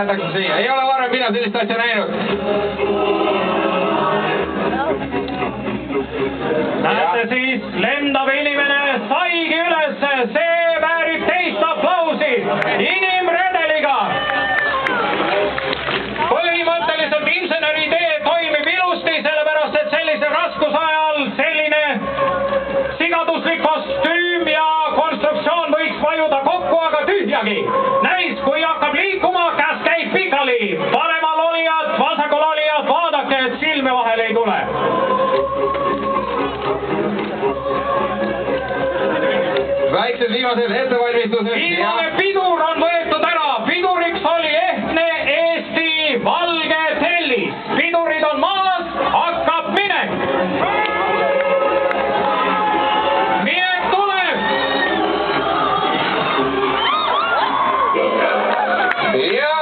jäetakse siia. Ei ole varem mina sellist asja näinud. Näete siis, lendav inimene saigi üles, see väärib teist aplausi inimredeliga. Põhimõtteliselt inseneri idee toimib ilusti, sellepärast et sellise raskuse ajal selline sigaduslik kostüüm ja konstruktsioon võiks vajuda kokku, aga tühjagi. Näis, kui hakkab liikuma, käes käib pikali. Paremal olijad, vasakul olijad, vaadake, et silme vahele ei tule. Väiksed viimased ettevalmistused. Viimane pidur on võetud ära. Piduriks oli ehtne Eesti valge tellis. Pidurid on maas, hakkab minek. Minek tuleb. Ja